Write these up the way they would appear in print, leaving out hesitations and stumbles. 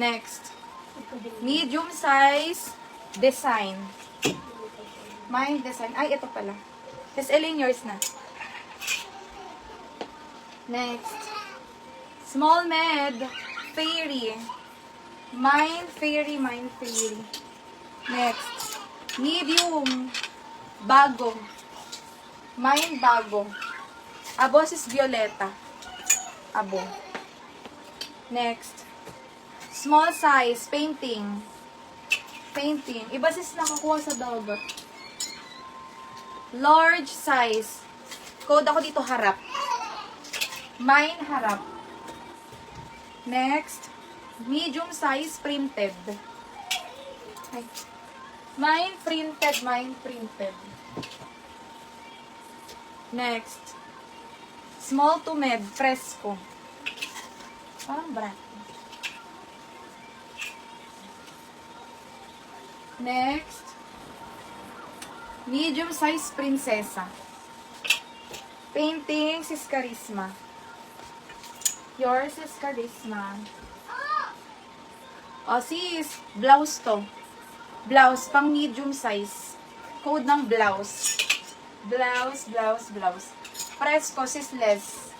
Next, medium size design. My design. Ay, ito pala. Yes, Elaine, yours na. Next, small med fairy. Mine fairy, mine fairy. Next, medium bago. Mine bago. Abo is violeta. Abo. Next, small size, painting. Painting. Iba sis nakakuha sa dagat. Large size. Code ako dito harap. Mine harap. Next, medium size, printed. Ay. Mine printed, mine printed. Next, small to med, fresco. Parang brand. Next, medium size prinsesa. Painting sis Charisma. Yours is Charisma. O sis, blouse to. Blouse, pang medium size. Code ng blouse. Blouse, blouse, blouse. Fresco sis Les.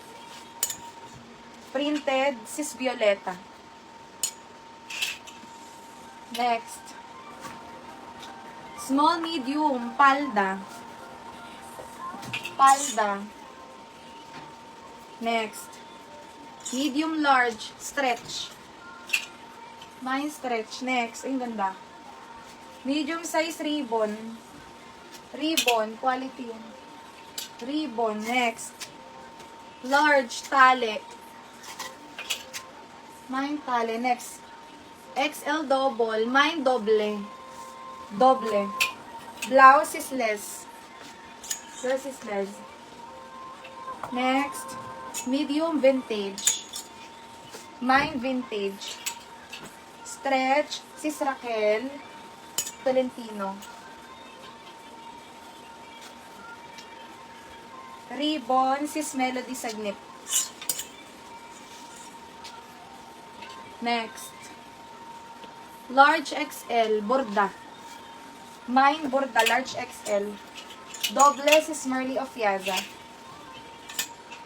Printed sis Violeta. Next, small, medium, palda. Palda. Next, medium, large, stretch. Mine stretch. Next, ay ganda. Medium size ribbon. Ribbon, quality yun. Ribbon. Next, large, tali. Mine tali. Next, XL double. Mine doble. Doble. Blouse is less. Blouse is less. Next, medium vintage. Mine vintage. Stretch, sis Raquel Tolentino. Ribbon, sis Melody Sagnip. Next, large XL, borda. Mine borda, large XL. Doble sis Merly Ofiaza.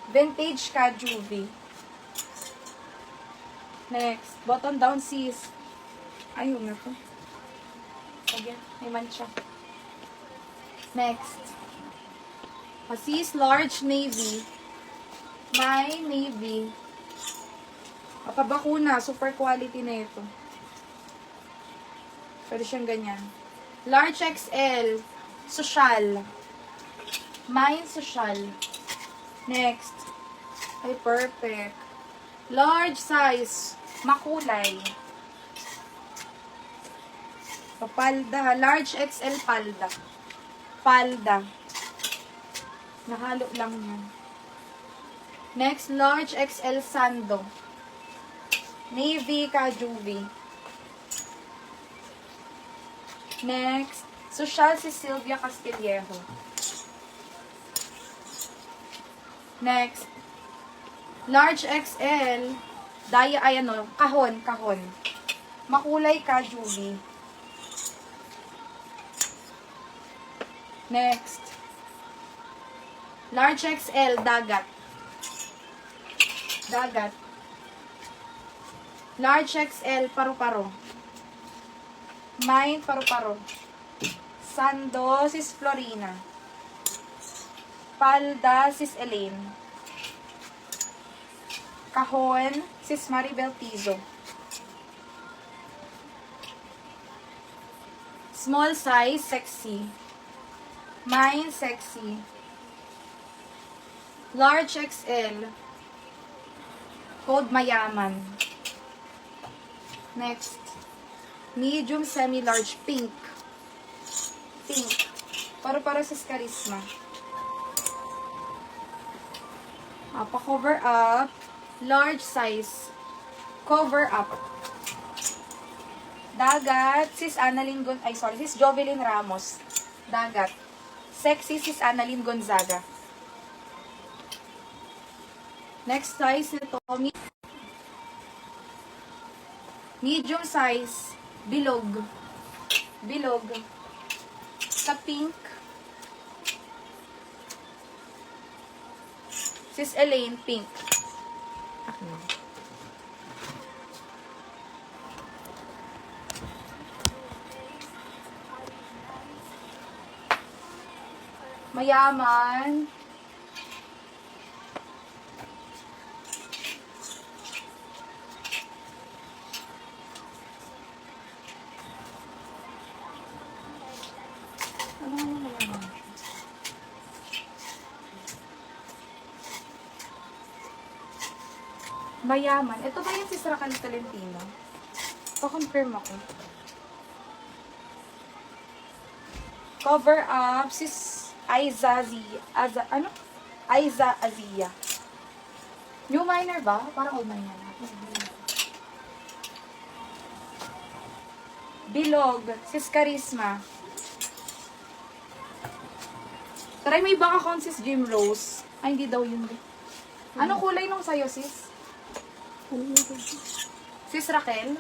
Vintage ka, Juvie. Next, button down sis. Ayun na to. Again, may mancha. Next, sis large navy. My navy. Kapabakuna, super quality na ito. Pwede siyang ganyan. Large XL, social. Mine social. Next, ay perfect. Large size, makulay. Palda, large XL palda. Palda. Nahalo lang yan. Next, large XL sando. Navy ka, Juvie. Next, social si Sylvia Castillejo. Next, large XL, daya ay ano, kahon, kahon. Makulay ka, Juvie. Next, large XL, dagat. Dagat. Large XL, paru-paro. Mine, paru-paro. Sando, sis Florina. Palda, sis Elaine. Kahon, sis Maribel Tizo. Small size, sexy. Mine, sexy. Large XL. Code mayaman. Next. Medium, semi-large, pink. Pink. Para sa Charisma. Pa-cover up. Large size. Cover up. Dagat, sis Annalyn sis Jovelyn Ramos. Dagat. Sexy, sis Annalyn Gonzaga. Next size nito, medium size, bilog. Bilog. Sa pink, sis Elaine, pink. Mayaman. Ano nga mayaman? Mayaman. Ito ba yung sis Raquel Tolentino? Pa-confirm ako. Cover up, sis Aiza Azia. New minor ba? Parang old minor na. Bilog, sis Charisma. Try mo ibang account, sis Jim Rose. Ay, hindi daw yun. Anong kulay nung sa'yo, sis? Sis Raquel?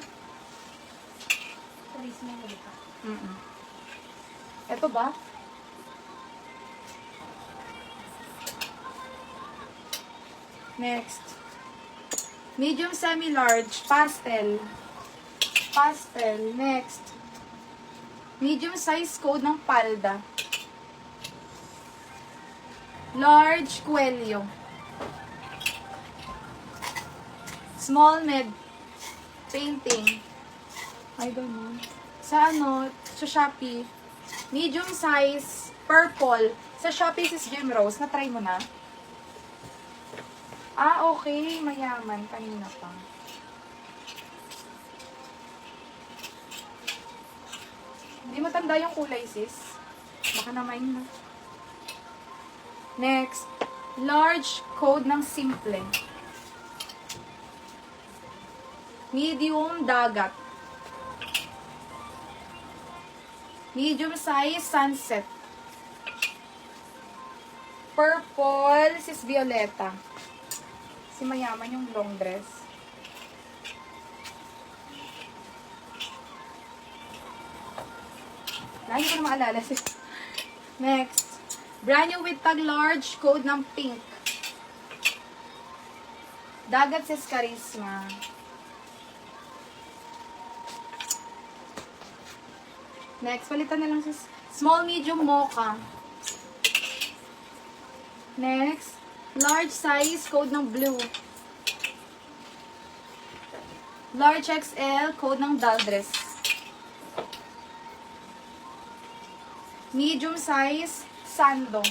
Charisma yung ulit. Ito ba? Next. Medium semi-large, pastel. Pastel. Next. Medium size code ng palda. Large, Coelho. Small, med. Painting. I don't know. Sa sa Shopee. Medium size, purple. Sa Shopee, sis Jim Rose. Na-try mo na? Ah, okay. Mayaman. Kanina pa. Hindi matanda yung kulay, sis. Baka naman na. Next. Large code ng simple. Medium dagat. Medium size sunset. Purple, sis Violeta. Si mayaman yung long dress. Lagi ko na maalala, sis. Next. Brand new with tag large, code ng pink. Dagat, sis Charisma. Next, palitan na lang sis. Small, medium, mocha. Next, large size, code ng blue. Large XL, code ng doll dress. Medium size, sando.